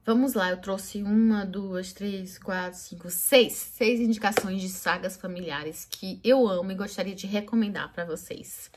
Vamos lá, eu trouxe uma, duas, três, quatro, cinco, seis indicações de sagas familiares que eu amo e gostaria de recomendar para vocês.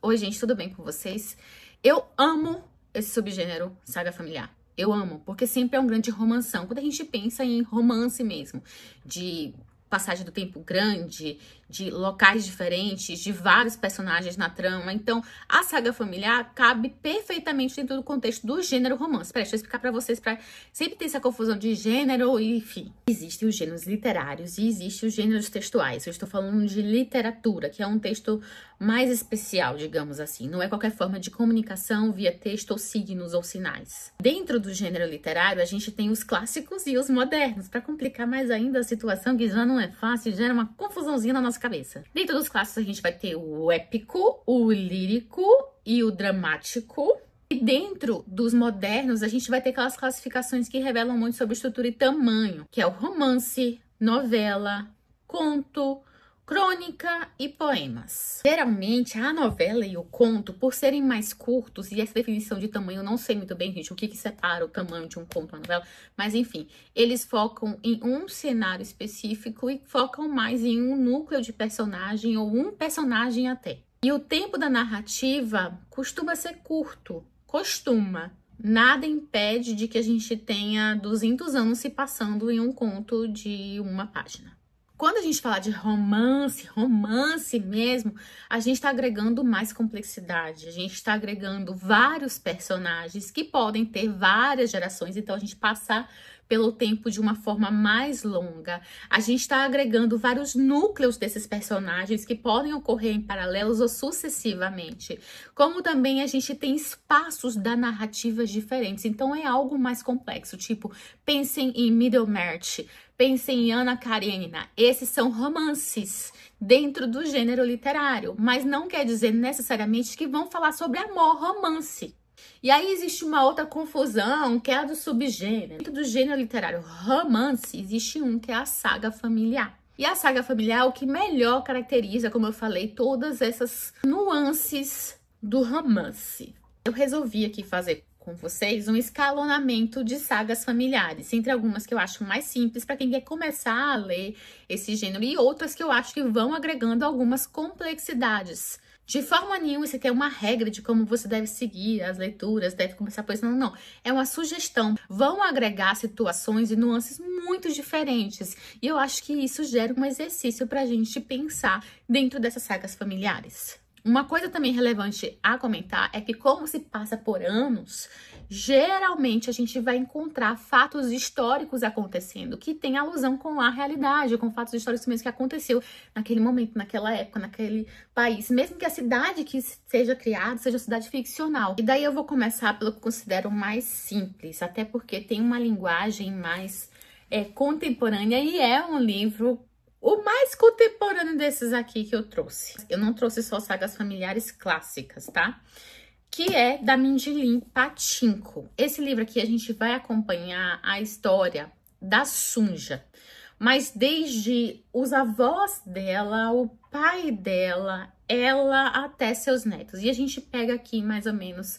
Oi, gente, tudo bem com vocês? Eu amo esse subgênero saga familiar. Eu amo, porque sempre é um grande romanção. Quando a gente pensa em romance mesmo, de passagem do tempo grande, de locais diferentes, de vários personagens na trama. Então, a saga familiar cabe perfeitamente dentro do contexto do gênero romance. Peraí, deixa eu explicar pra vocês, pra sempre ter essa confusão de gênero e enfim. Existem os gêneros literários e existem os gêneros textuais. Eu estou falando de literatura, que é um texto mais especial, digamos assim. Não é qualquer forma de comunicação via texto ou signos ou sinais. Dentro do gênero literário, a gente tem os clássicos e os modernos. Para complicar mais ainda a situação, que já não é fácil, gera uma confusãozinha na nossa cabeça. Dentro dos clássicos, a gente vai ter o épico, o lírico e o dramático. E dentro dos modernos, a gente vai ter aquelas classificações que revelam muito sobre estrutura e tamanho, que é o romance, novela, conto, crônica e poemas. Geralmente, a novela e o conto, por serem mais curtos, e essa definição de tamanho, eu não sei muito bem, gente, o que separa o tamanho de um conto e uma novela, mas enfim, eles focam em um cenário específico e focam mais em um núcleo de personagem ou um personagem até. E o tempo da narrativa costuma ser curto, Nada impede de que a gente tenha 200 anos se passando em um conto de uma página. Quando a gente fala de romance mesmo, a gente está agregando mais complexidade, a gente está agregando vários personagens que podem ter várias gerações, então a gente passar pelo tempo de uma forma mais longa. A gente está agregando vários núcleos desses personagens que podem ocorrer em paralelos ou sucessivamente. Como também a gente tem espaços da narrativa diferentes, então é algo mais complexo, tipo, pensem em Middlemarch, pensem em Ana Karenina. Esses são romances dentro do gênero literário, mas não quer dizer necessariamente que vão falar sobre amor, romance. E aí existe uma outra confusão, que é a do subgênero. Dentro do gênero literário romance, existe um que é a saga familiar. E a saga familiar é o que melhor caracteriza, como eu falei, todas essas nuances do romance. Eu resolvi aqui fazer com vocês um escalonamento de sagas familiares, entre algumas que eu acho mais simples para quem quer começar a ler esse gênero e outras que eu acho que vão agregando algumas complexidades. De forma nenhuma, isso aqui é uma regra de como você deve seguir as leituras, deve começar por isso. Não, não. É uma sugestão. Vão agregar situações e nuances muito diferentes. E eu acho que isso gera um exercício para a gente pensar dentro dessas sagas familiares. Uma coisa também relevante a comentar é que, como se passa por anos, geralmente a gente vai encontrar fatos históricos acontecendo que tem alusão com a realidade, com fatos históricos mesmo que aconteceu naquele momento, naquela época, naquele país, mesmo que a cidade que seja criada seja uma cidade ficcional. E daí eu vou começar pelo que eu considero mais simples, até porque tem uma linguagem mais contemporânea e é um livro o mais contemporâneo desses aqui que eu trouxe. Eu não trouxe só sagas familiares clássicas, tá? Que é da Mindilin Patinko. Esse livro aqui a gente vai acompanhar a história da Sunja. Mas desde os avós dela, o pai dela, ela até seus netos. E a gente pega aqui mais ou menos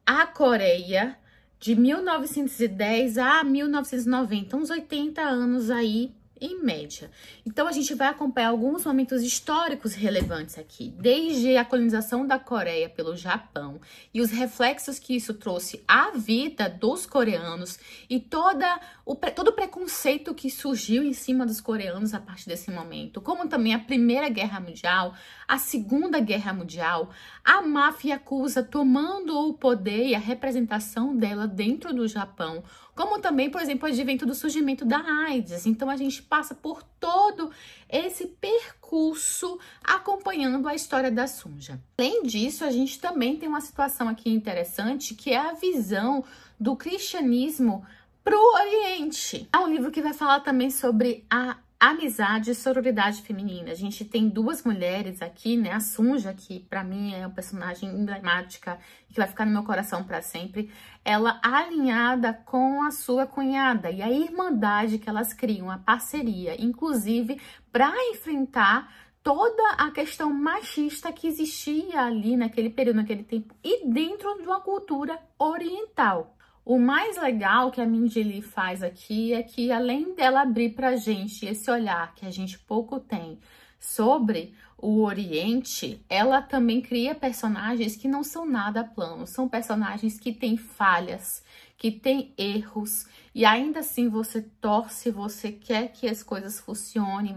a Coreia de 1910 a 1990, uns 80 anos aí, em média. Então, a gente vai acompanhar alguns momentos históricos relevantes aqui, desde a colonização da Coreia pelo Japão e os reflexos que isso trouxe à vida dos coreanos e todo o preconceito que surgiu em cima dos coreanos a partir desse momento, como também a Primeira Guerra Mundial, a Segunda Guerra Mundial, a máfia Yakuza tomando o poder e a representação dela dentro do Japão, como também, por exemplo, o advento do surgimento da AIDS. Então, a gente passa por todo esse percurso acompanhando a história da Sunja. Além disso, a gente também tem uma situação aqui interessante, que é a visão do cristianismo para o Oriente. É um livro que vai falar também sobre a amizade e sororidade feminina. A gente tem duas mulheres aqui, né? A Sunja, que pra mim é uma personagem emblemática e que vai ficar no meu coração pra sempre. Ela alinhada com a sua cunhada e a irmandade que elas criam, a parceria, inclusive para enfrentar toda a questão machista que existia ali naquele período, naquele tempo, e dentro de uma cultura oriental. O mais legal que a Mindy Lee faz aqui é que, além dela abrir pra gente esse olhar que a gente pouco tem sobre o Oriente, ela também cria personagens que não são nada planos, são personagens que têm falhas, que têm erros, e ainda assim você torce, você quer que as coisas funcionem,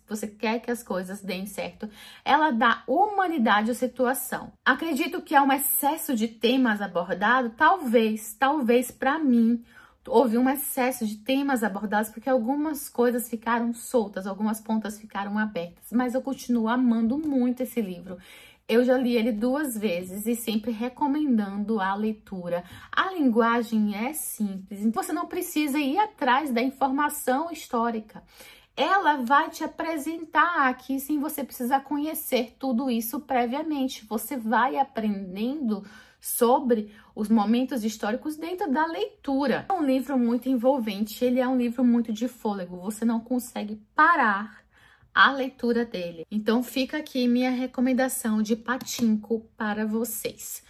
você quer que as coisas deem certo. Ela dá humanidade à situação. Acredito que há um excesso de temas abordados, talvez para mim, houve um excesso de temas abordados porque algumas coisas ficaram soltas, algumas pontas ficaram abertas, mas eu continuo amando muito esse livro. Eu já li ele 2 vezes e sempre recomendando a leitura. A linguagem é simples, você não precisa ir atrás da informação histórica. Ela vai te apresentar aqui sem você precisar conhecer tudo isso previamente. Você vai aprendendo sobre os momentos históricos dentro da leitura. É um livro muito envolvente, ele é um livro muito de fôlego, você não consegue parar a leitura dele. Então fica aqui minha recomendação de Pachinko para vocês.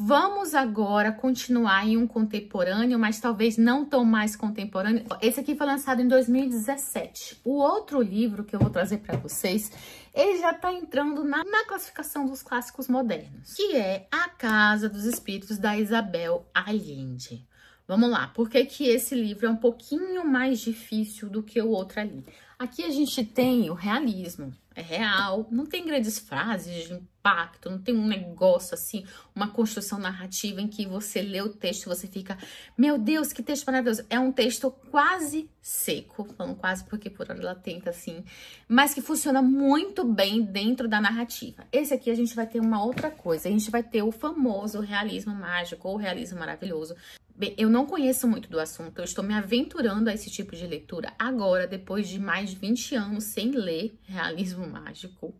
Vamos agora continuar em um contemporâneo, mas talvez não tão mais contemporâneo. Esse aqui foi lançado em 2017. O outro livro que eu vou trazer para vocês, ele já está entrando na classificação dos clássicos modernos, que é A Casa dos Espíritos, da Isabel Allende. Vamos lá, por que que esse livro é um pouquinho mais difícil do que o outro ali? Aqui a gente tem o realismo, é real, não tem grandes frases de impacto, não tem um negócio assim, uma construção narrativa em que você lê o texto e você fica, meu Deus, que texto maravilhoso. É um texto quase seco, falando quase porque por hora ela tenta assim, mas que funciona muito bem dentro da narrativa. Esse aqui a gente vai ter uma outra coisa, a gente vai ter o famoso realismo mágico ou realismo maravilhoso. Bem, eu não conheço muito do assunto, eu estou me aventurando a esse tipo de leitura agora, depois de mais de 20 anos sem ler realismo mágico.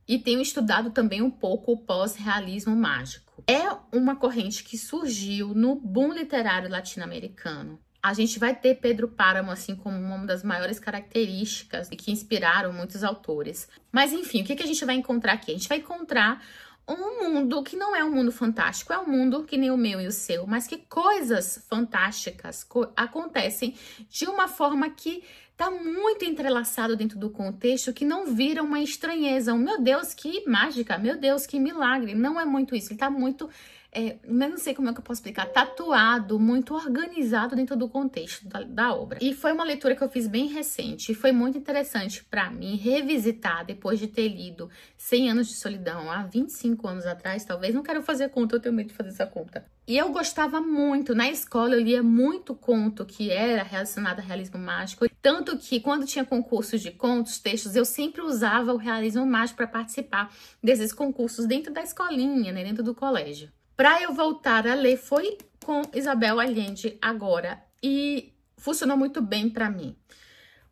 E tenho estudado também um pouco o pós-realismo mágico. É uma corrente que surgiu no boom literário latino-americano. A gente vai ter Pedro Páramo assim como uma das maiores características e que inspiraram muitos autores. Mas enfim, o que a gente vai encontrar aqui? A gente vai encontrar um mundo que não é um mundo fantástico, é um mundo que nem o meu e o seu, mas que coisas fantásticas acontecem de uma forma que tá muito entrelaçado dentro do contexto, que não vira uma estranheza. Meu Deus, que mágica, meu Deus, que milagre. Não é muito isso, ele tá muito... eu não sei como é que eu posso explicar, tatuado, muito organizado dentro do contexto da obra. E foi uma leitura que eu fiz bem recente, e foi muito interessante para mim revisitar, depois de ter lido 100 Anos de Solidão, há 25 anos atrás, talvez, não quero fazer conta, eu tenho medo de fazer essa conta. E eu gostava muito, na escola eu lia muito conto que era relacionado a realismo mágico, tanto que quando tinha concursos de contos, textos, eu sempre usava o realismo mágico para participar desses concursos dentro da escolinha, né, dentro do colégio. Para eu voltar a ler foi com Isabel Allende agora e funcionou muito bem para mim.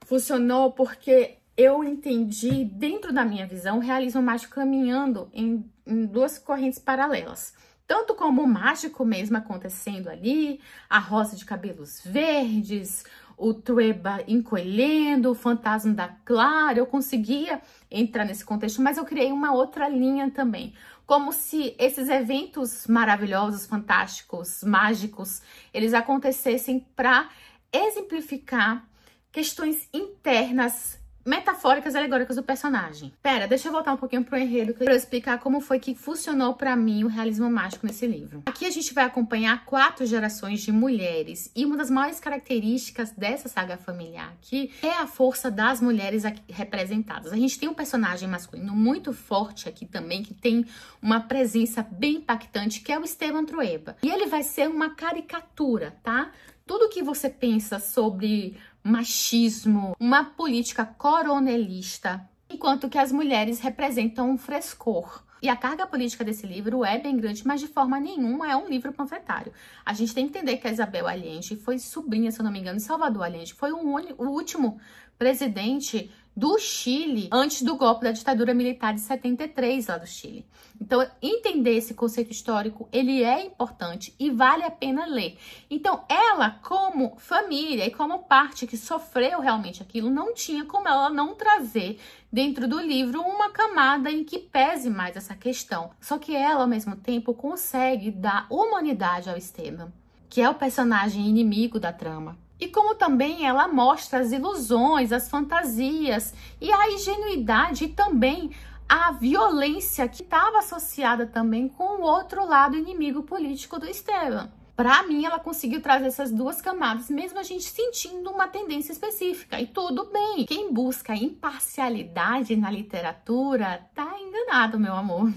Funcionou porque eu entendi, dentro da minha visão, o realismo mágico caminhando em 2 correntes paralelas. Tanto como o mágico mesmo acontecendo ali, a rosa de cabelos verdes, o Trueba encolhendo, o fantasma da Clara, eu conseguia entrar nesse contexto, mas eu criei uma outra linha também. Como se esses eventos maravilhosos, fantásticos, mágicos, eles acontecessem para exemplificar questões internas, metafóricas, alegóricas do personagem. Pera, deixa eu voltar um pouquinho pro enredo para eu explicar como foi que funcionou para mim o realismo mágico nesse livro. Aqui a gente vai acompanhar 4 gerações de mulheres e uma das maiores características dessa saga familiar aqui é a força das mulheres aqui representadas. A gente tem um personagem masculino muito forte aqui também, que tem uma presença bem impactante, que é o Esteban Trueba. E ele vai ser uma caricatura, tá? Tudo que você pensa sobre machismo, uma política coronelista, enquanto que as mulheres representam um frescor. E a carga política desse livro é bem grande, mas de forma nenhuma é um livro panfletário. A gente tem que entender que a Isabel Allende foi sobrinha, se eu não me engano, de Salvador Allende. Foi o último presidente do Chile antes do golpe da ditadura militar de 73 lá do Chile. Então, entender esse conceito histórico, ele é importante e vale a pena ler. Então, ela, como família e como parte que sofreu realmente aquilo, não tinha como ela não trazer dentro do livro uma camada em que pese mais essa questão. Só que ela, ao mesmo tempo, consegue dar humanidade ao Esteban, que é o personagem inimigo da trama. E como também ela mostra as ilusões, as fantasias e a ingenuidade e também a violência que estava associada também com o outro lado inimigo político do Esteban. Para mim, ela conseguiu trazer essas duas camadas, mesmo a gente sentindo uma tendência específica. E tudo bem. Quem busca imparcialidade na literatura tá enganado, meu amor.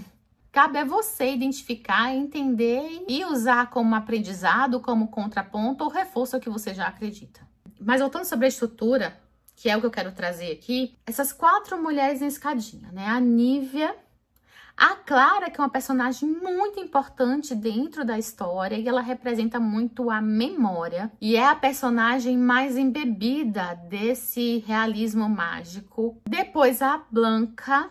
Cabe a você identificar, entender e usar como aprendizado, como contraponto ou reforço ao que você já acredita. Mas voltando sobre a estrutura, que é o que eu quero trazer aqui, essas 4 mulheres na escadinha, né? A Nívia, a Clara, que é uma personagem muito importante dentro da história e ela representa muito a memória e é a personagem mais embebida desse realismo mágico. Depois a Blanca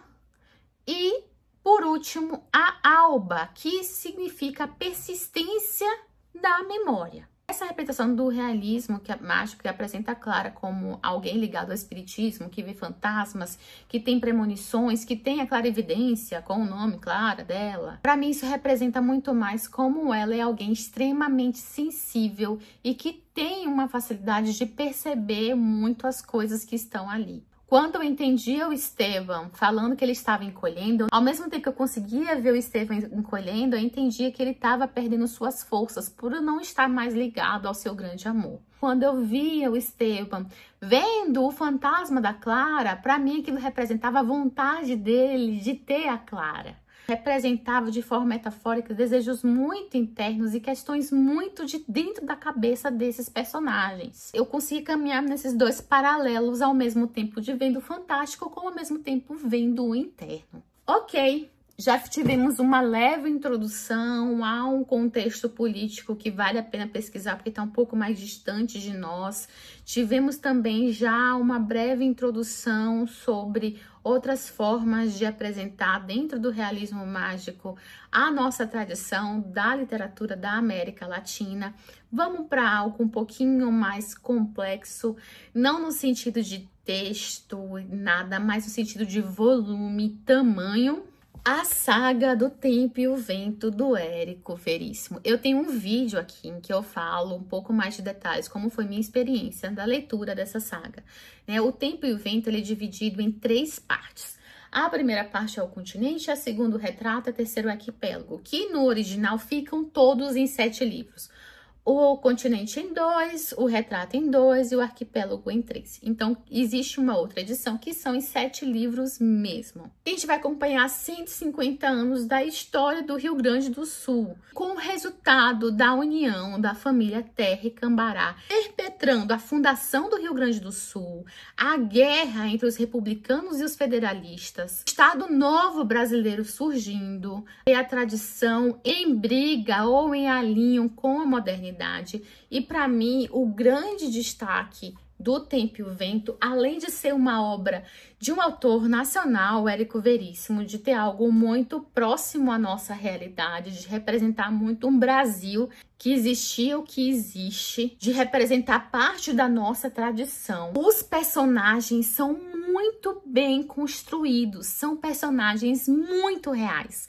e, por último, a Alba, que significa persistência da memória. Essa representação do realismo que é mágico, que apresenta a Clara como alguém ligado ao espiritismo, que vê fantasmas, que tem premonições, que tem a clarividência com o nome Clara dela. Para mim isso representa muito mais como ela é alguém extremamente sensível e que tem uma facilidade de perceber muito as coisas que estão ali. Quando eu entendia o Esteban falando que ele estava encolhendo, ao mesmo tempo que eu conseguia ver o Esteban encolhendo, eu entendia que ele estava perdendo suas forças por não estar mais ligado ao seu grande amor. Quando eu via o Esteban vendo o fantasma da Clara, para mim aquilo representava a vontade dele de ter a Clara. Representava de forma metafórica desejos muito internos e questões muito de dentro da cabeça desses personagens. Eu consegui caminhar nesses dois paralelos ao mesmo tempo de vendo o fantástico, como ao mesmo tempo vendo o interno. Ok, já tivemos uma leve introdução a um contexto político que vale a pena pesquisar porque está um pouco mais distante de nós. Tivemos também já uma breve introdução sobre outras formas de apresentar dentro do realismo mágico a nossa tradição da literatura da América Latina. Vamos para algo um pouquinho mais complexo, não no sentido de texto, nada, mas no sentido de volume, tamanho. A Saga do Tempo e o Vento, do Érico Veríssimo. Eu tenho um vídeo aqui em que eu falo um pouco mais de detalhes, como foi minha experiência da leitura dessa saga. O Tempo e o Vento ele é dividido em 3 partes. A primeira parte é o continente, a segunda o retrato, a terceira o arquipélago, que no original ficam todos em 7 livros. O continente em 2, o retrato em 2 e o arquipélago em 3. Então, existe uma outra edição que são em 7 livros mesmo. A gente vai acompanhar 150 anos da história do Rio Grande do Sul, com o resultado da união da família Terra e Cambará, perpetrando a fundação do Rio Grande do Sul, a guerra entre os republicanos e os federalistas, Estado Novo brasileiro surgindo, e a tradição em briga ou em alinho com a modernidade. E para mim, o grande destaque do Tempo e o Vento, além de ser uma obra de um autor nacional, Érico Veríssimo, de ter algo muito próximo à nossa realidade, de representar muito um Brasil que existia ou que existe, de representar parte da nossa tradição. Os personagens são muito bem construídos, são personagens muito reais.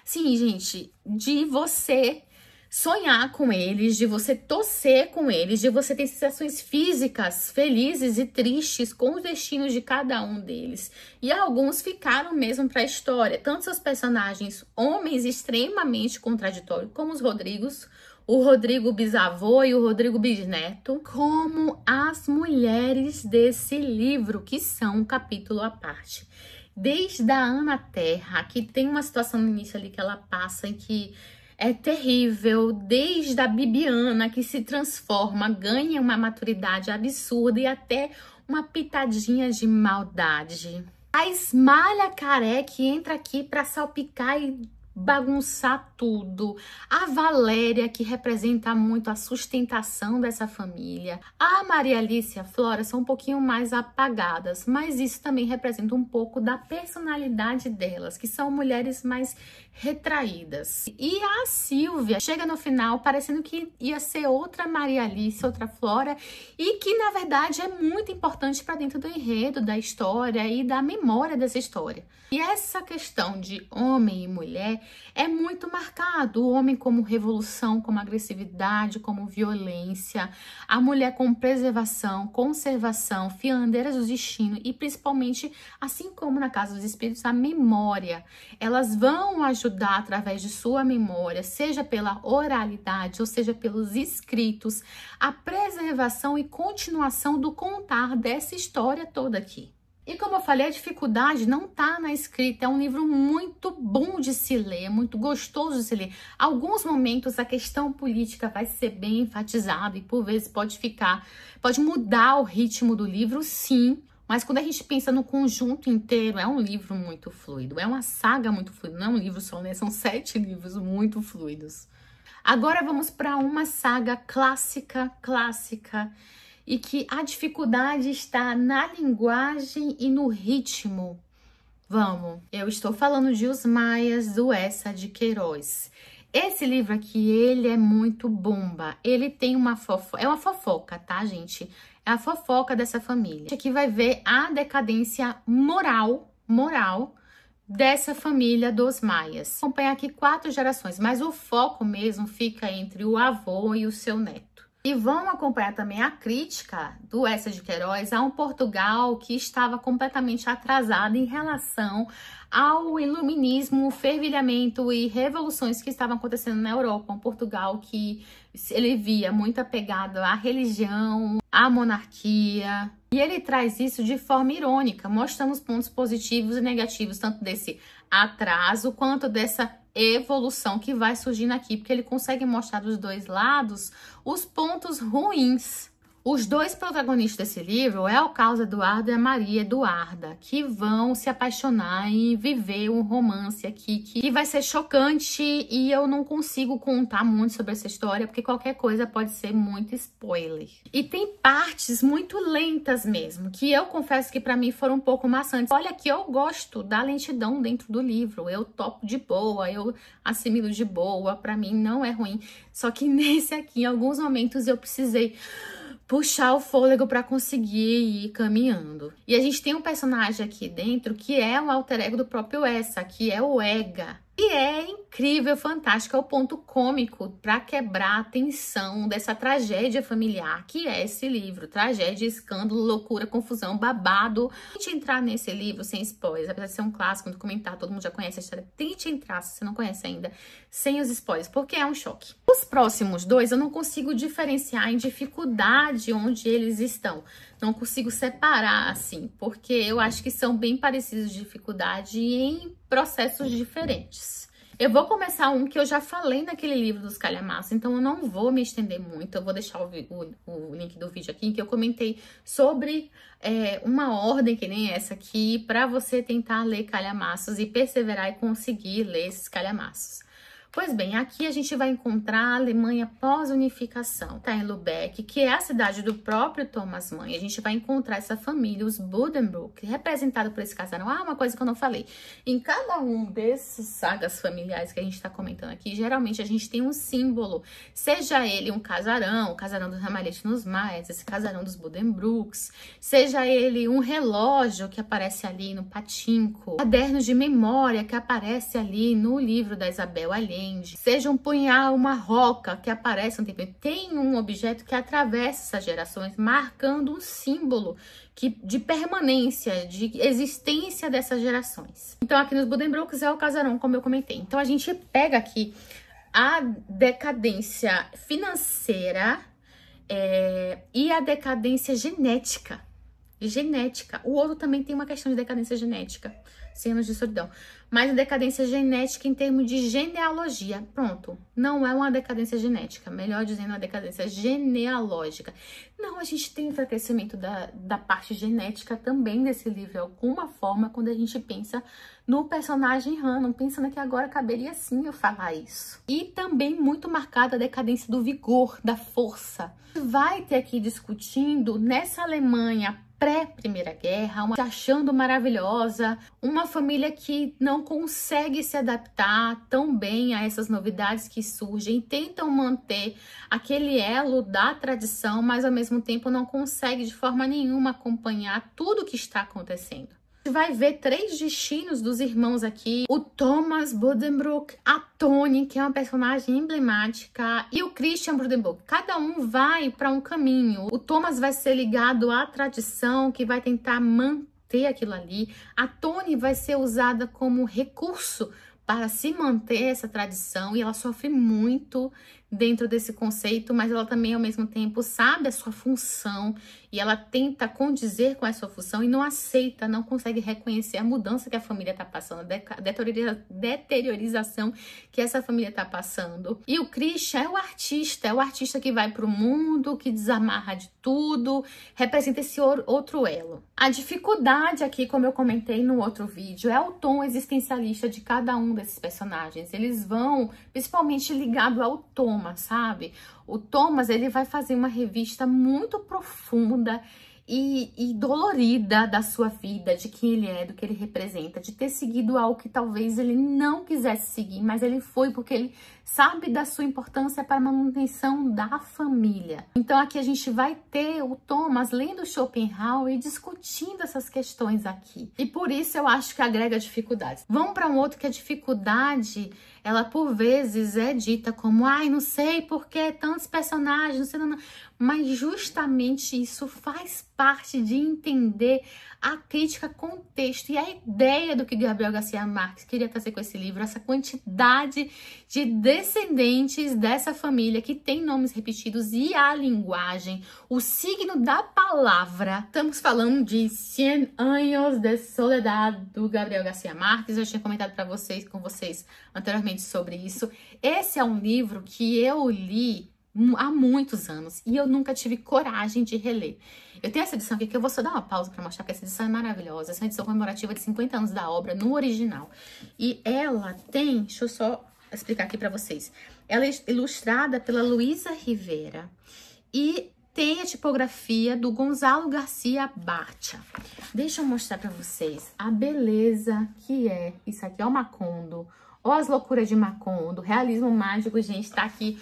Sim, gente, de você sonhar com eles, de você torcer com eles, de você ter sensações físicas felizes e tristes com os destinos de cada um deles. E alguns ficaram mesmo para a história, tanto seus personagens homens extremamente contraditórios, como os Rodrigos, o Rodrigo bisavô e o Rodrigo bisneto, como as mulheres desse livro, que são um capítulo à parte. Desde a Ana Terra, que tem uma situação no início ali que ela passa em que é terrível, desde a Bibiana, que se transforma, ganha uma maturidade absurda e até uma pitadinha de maldade. A Esmalha Caré, que entra aqui para salpicar e bagunçar tudo. A Valéria, que representa muito a sustentação dessa família. A Maria Alice e a Flora são um pouquinho mais apagadas, mas isso também representa um pouco da personalidade delas, que são mulheres mais retraídas. E a Silvia chega no final parecendo que ia ser outra Maria Alice, outra Flora, e que na verdade é muito importante para dentro do enredo, da história e da memória dessa história. E essa questão de homem e mulher é muito marcado. O homem como revolução, como agressividade, como violência. A mulher como preservação, conservação, fiandeiras do destino e principalmente, assim como na Casa dos Espíritos, a memória. Elas vão ajudar através de sua memória, seja pela oralidade ou seja pelos escritos, a preservação e continuação do contar dessa história toda aqui. E como eu falei, a dificuldade não tá na escrita, é um livro muito bom de se ler, muito gostoso de se ler. Alguns momentos a questão política vai ser bem enfatizada e por vezes pode mudar o ritmo do livro, sim. Mas quando a gente pensa no conjunto inteiro, é um livro muito fluido, é uma saga muito fluida, não é um livro só, né? São 7 livros muito fluidos. Agora vamos para uma saga clássica, e que a dificuldade está na linguagem e no ritmo. Vamos, eu estou falando de Os Maias, do Eça de Queiroz. Esse livro aqui, ele é muito bomba. Ele tem uma fofoca, é uma fofoca, tá, gente? É a fofoca dessa família. Aqui vai ver a decadência moral dessa família dos Maias. Acompanha aqui 4 gerações, mas o foco mesmo fica entre o avô e o seu neto. E vão acompanhar também a crítica do Eça de Queiroz a um Portugal que estava completamente atrasado em relação ao iluminismo, fervilhamento e revoluções que estavam acontecendo na Europa. Um Portugal que ele via muito apegado à religião, à monarquia. E ele traz isso de forma irônica, mostrando os pontos positivos e negativos, tanto desse atraso quanto dessa evolução que vai surgindo aqui, porque ele consegue mostrar dos dois lados os pontos ruins. Os 2 protagonistas desse livro é o Carlos Eduardo e a Maria Eduarda, que vão se apaixonar e viver um romance aqui que vai ser chocante e eu não consigo contar muito sobre essa história, porque qualquer coisa pode ser muito spoiler. E tem partes muito lentas mesmo, que eu confesso que pra mim foram um pouco maçantes. Olha que eu gosto da lentidão dentro do livro, eu topo de boa, eu assimilo de boa, pra mim não é ruim. Só que nesse aqui, em alguns momentos eu precisei puxar o fôlego para conseguir ir caminhando. E a gente tem um personagem aqui dentro que é um alter ego do próprio Eça, que é o Ega. E é incrível, fantástico, é o ponto cômico para quebrar a tensão dessa tragédia familiar que é esse livro. Tragédia, escândalo, loucura, confusão, babado. Tente entrar nesse livro sem spoilers, apesar de ser um clássico, muito comentado, todo mundo já conhece a história. Tente entrar, se você não conhece ainda, sem os spoilers, porque é um choque. Os próximos 2 eu não consigo diferenciar em dificuldade onde eles estão. Não consigo separar assim, porque eu acho que são bem parecidos de dificuldade em processos diferentes. Eu vou começar um que eu já falei naquele livro dos calhamaços, então eu não vou me estender muito. Eu vou deixar o link do vídeo aqui, em que eu comentei sobre uma ordem que nem essa aqui, para você tentar ler calhamaços e perseverar e conseguir ler esses calhamaços. Pois bem, aqui a gente vai encontrar a Alemanha pós-unificação. Tá em Lübeck, que é a cidade do próprio Thomas Mann. A gente vai encontrar essa família, os Buddenbrook, representado por esse casarão. Ah, uma coisa que eu não falei. Em cada um desses sagas familiares que a gente tá comentando aqui, geralmente a gente tem um símbolo. Seja ele um casarão, o casarão dos Ramalhete nos Maias, esse casarão dos Buddenbrooks. Seja ele um relógio que aparece ali no Patinco. Cadernos de memória que aparece ali no livro da Isabel Allende. Seja um punhal, uma roca que aparece no tempo. Tem um objeto que atravessa essas gerações, marcando um símbolo de permanência, de existência dessas gerações. Então, aqui nos Buddenbrooks é o casarão, como eu comentei. Então, a gente pega aqui a decadência financeira e a decadência genética. O outro também tem uma questão de decadência genética. 100 anos de solidão. Mas a decadência genética em termos de genealogia. Pronto, não é uma decadência genética, melhor dizendo, uma decadência genealógica. Não, a gente tem enfraquecimento da parte genética também desse livro, de alguma forma, quando a gente pensa no personagem Hannah, pensando que agora caberia sim eu falar isso. E também muito marcada a decadência do vigor, da força. Vai ter aqui discutindo nessa Alemanha pré-Primeira Guerra, se achando maravilhosa, uma família que não consegue se adaptar tão bem a essas novidades que surgem, tentam manter aquele elo da tradição, mas ao mesmo tempo não consegue de forma nenhuma acompanhar tudo que está acontecendo. A gente vai ver 3 destinos dos irmãos aqui, o Thomas Buddenbrook, a Toni, que é uma personagem emblemática, e o Christian Buddenbrook. Cada um vai para um caminho. O Thomas vai ser ligado à tradição, que vai tentar manter aquilo ali. A Toni vai ser usada como recurso para se manter essa tradição, e ela sofre muito dentro desse conceito, mas ela também, ao mesmo tempo, sabe a sua função, e ela tenta condizer com a sua função e não aceita, não consegue reconhecer a mudança que a família está passando, a deteriorização que essa família está passando. E o Christian é o artista que vai para o mundo, que desamarra de tudo, representa esse outro elo. A dificuldade aqui, como eu comentei no outro vídeo, é o tom existencialista de cada um desses personagens. Eles vão, principalmente ligado ao Thomas, sabe? O Thomas, ele vai fazer uma revista muito profunda e dolorida da sua vida, de quem ele é, do que ele representa, de ter seguido algo que talvez ele não quisesse seguir, mas ele foi porque ele sabe da sua importância para a manutenção da família. Então aqui a gente vai ter o Thomas lendo Schopenhauer e discutindo essas questões aqui. E por isso eu acho que agrega dificuldades. Vamos para um outro que a dificuldade, ela por vezes é dita como, ai, não sei por que tantos personagens, não sei, não. Mas justamente isso faz parte de entender a crítica, contexto e a ideia do que Gabriel Garcia Marques queria trazer com esse livro, essa quantidade de descendentes dessa família que tem nomes repetidos e a linguagem, o signo da palavra. Estamos falando de 100 anos de soledad do Gabriel Garcia Marques. Eu tinha comentado com vocês anteriormente sobre isso. Esse é um livro que eu li há muitos anos e eu nunca tive coragem de reler. Eu tenho essa edição aqui que eu vou só dar uma pausa para mostrar, porque essa edição é maravilhosa. Essa é uma edição comemorativa de 50 anos da obra no original. E ela tem, deixa eu só explicar aqui para vocês. Ela é ilustrada pela Luísa Rivera e tem a tipografia do Gonzalo Garcia Barcha. Deixa eu mostrar para vocês a beleza que é. Isso aqui é o Macondo, ou as loucuras de Macondo. Realismo mágico, gente, tá aqui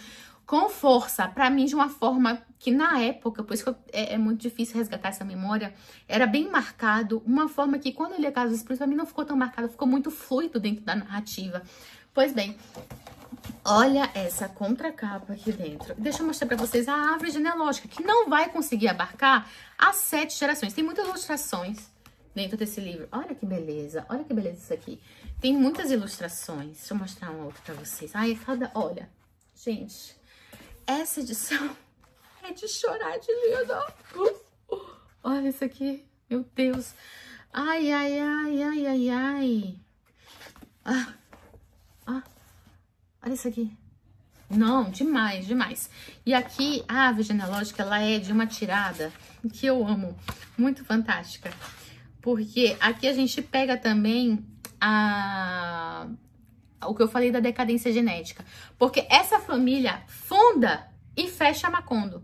com força, pra mim, de uma forma que na época, por isso que é muito difícil resgatar essa memória, era bem marcado, uma forma que quando eu li a Casa dos Espíritos, pra mim não ficou tão marcado, ficou muito fluido dentro da narrativa. Pois bem, olha essa contracapa aqui dentro. Deixa eu mostrar pra vocês a árvore genealógica, que não vai conseguir abarcar as 7 gerações. Tem muitas ilustrações dentro desse livro. Olha que beleza isso aqui. Tem muitas ilustrações. Deixa eu mostrar um outro pra vocês. Ai, olha, gente, essa edição é de chorar de lindo. Olha isso aqui, meu Deus. Ai, ai, ai, ai, ai, ai. Olha isso aqui. Não, demais, demais. E aqui, a árvore genealógica, ela é de uma tirada que eu amo, muito fantástica. Porque aqui a gente pega também o que eu falei da decadência genética. Porque essa família funda e fecha Macondo,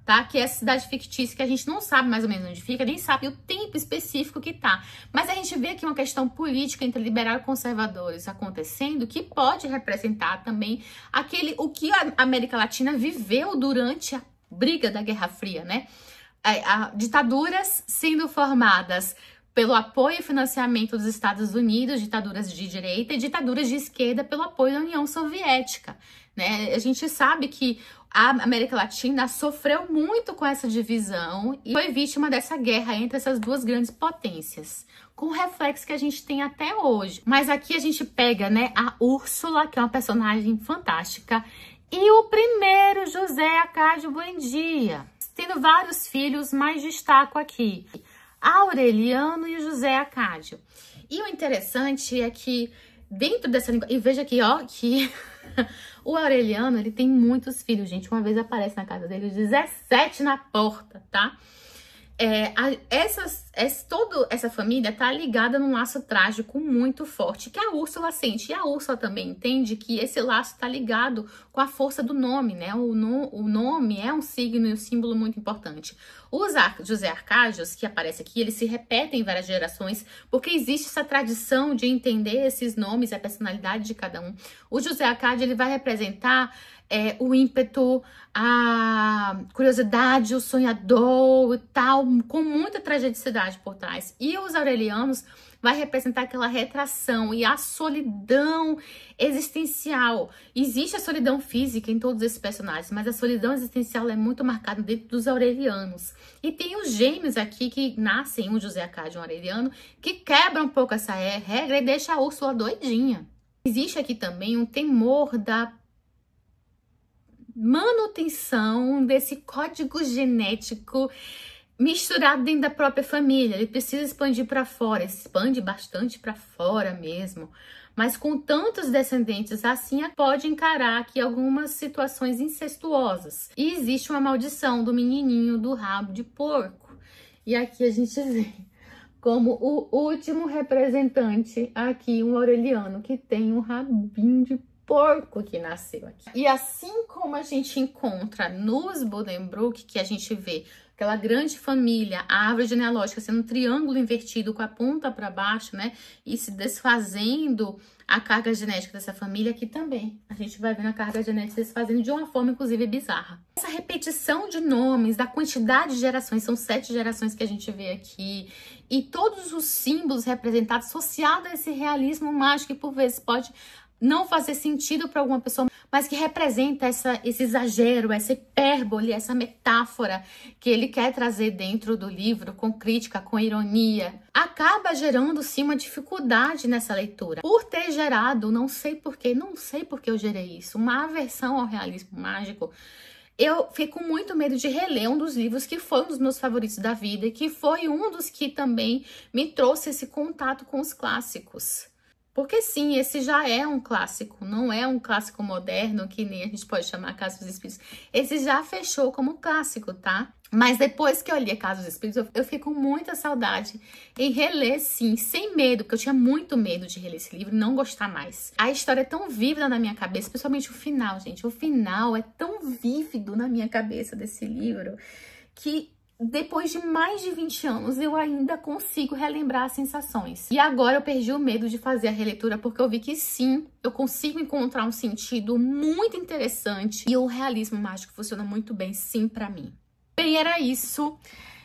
tá? Que é essa cidade fictícia que a gente não sabe mais ou menos onde fica, nem sabe o tempo específico que tá. Mas a gente vê aqui uma questão política entre liberal e conservadores acontecendo, que pode representar também o que a América Latina viveu durante a briga da Guerra Fria, né? Ditaduras sendo formadas pelo apoio e financiamento dos Estados Unidos, ditaduras de direita, e ditaduras de esquerda pelo apoio da União Soviética, né? A gente sabe que a América Latina sofreu muito com essa divisão e foi vítima dessa guerra entre essas duas grandes potências, com o reflexo que a gente tem até hoje. Mas aqui a gente pega, né, a Úrsula, que é uma personagem fantástica, e o primeiro José Arcádio Buendia, tendo vários filhos, mas destaco aqui Aureliano e José Arcádio. E o interessante é que dentro dessa língua... E veja aqui, ó, que o Aureliano, ele tem muitos filhos, gente. Uma vez aparece na casa dele os 17 na porta, tá? Toda essa família tá ligada num laço trágico muito forte, que a Úrsula sente. E a Úrsula também entende que esse laço tá ligado com a força do nome, né? O nome é um signo e um símbolo muito importante. Os José Arcádios, que aparece aqui, eles se repetem em várias gerações, porque existe essa tradição de entender esses nomes, a personalidade de cada um. O José Arcádio, ele vai representar o ímpeto, a curiosidade, o sonhador e tal, com muita tragicidade por trás. E os aurelianos vai representar aquela retração e a solidão existencial. Existe a solidão física em todos esses personagens, mas a solidão existencial é muito marcada dentro dos aurelianos. E tem os gêmeos aqui que nascem, um José Arcádio e um aureliano, que quebram um pouco essa regra e deixa a Úrsula doidinha. Existe aqui também um temor da manutenção desse código genético misturado dentro da própria família. Ele precisa expandir para fora, expande bastante para fora mesmo. Mas com tantos descendentes assim, pode encarar aqui algumas situações incestuosas. E existe uma maldição do menininho do rabo de porco. E aqui a gente vê como o último representante aqui, um aureliano que tem um rabinho de porco que nasceu aqui. E assim como a gente encontra nos Buddenbrook, que a gente vê aquela grande família, a árvore genealógica sendo um triângulo invertido com a ponta para baixo, né? E se desfazendo a carga genética dessa família, aqui também a gente vai vendo a carga genética se desfazendo de uma forma, inclusive, bizarra. Essa repetição de nomes, da quantidade de gerações, são 7 gerações que a gente vê aqui, e todos os símbolos representados associados a esse realismo mágico que, por vezes, pode não fazer sentido para alguma pessoa, mas que representa esse exagero, essa hipérbole, essa metáfora que ele quer trazer dentro do livro, com crítica, com ironia, acaba gerando sim uma dificuldade nessa leitura. Por ter gerado, não sei por que eu gerei isso, uma aversão ao realismo mágico, eu fico com muito medo de reler um dos livros que foi um dos meus favoritos da vida e que foi um dos que também me trouxe esse contato com os clássicos. Porque sim, esse já é um clássico, não é um clássico moderno, que nem a gente pode chamar Casa dos Espíritos. Esse já fechou como clássico, tá? Mas depois que eu li Casa dos Espíritos, eu fico com muita saudade em reler, sim, sem medo, porque eu tinha muito medo de reler esse livro e não gostar mais. A história é tão vívida na minha cabeça, principalmente o final, gente. O final é tão vívido na minha cabeça desse livro, que depois de mais de 20 anos, eu ainda consigo relembrar as sensações. E agora eu perdi o medo de fazer a releitura, porque eu vi que sim, eu consigo encontrar um sentido muito interessante. E o realismo mágico funciona muito bem, sim, pra mim. Bem, era isso.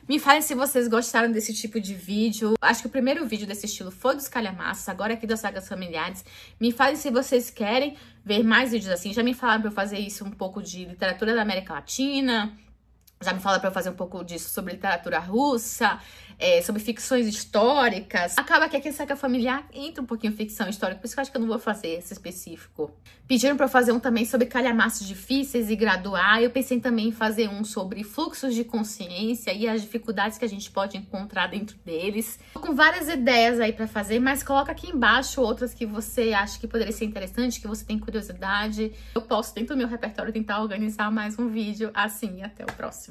Me falem se vocês gostaram desse tipo de vídeo. Acho que o primeiro vídeo desse estilo foi dos calhamaços, agora aqui das sagas familiares. Me falem se vocês querem ver mais vídeos assim. Já me falaram pra eu fazer isso um pouco de literatura da América Latina. Já me fala para eu fazer um pouco disso sobre literatura russa, sobre ficções históricas. Acaba que aqui em Saga Familiar entra um pouquinho ficção histórica, por isso que eu acho que eu não vou fazer esse específico. Pediram para eu fazer um também sobre calhamaços difíceis e graduar. Eu pensei também em fazer um sobre fluxos de consciência e as dificuldades que a gente pode encontrar dentro deles. Tô com várias ideias aí para fazer, mas coloca aqui embaixo outras que você acha que poderia ser interessante, que você tem curiosidade. Eu posso, dentro do meu repertório, tentar organizar mais um vídeo assim. Até o próximo.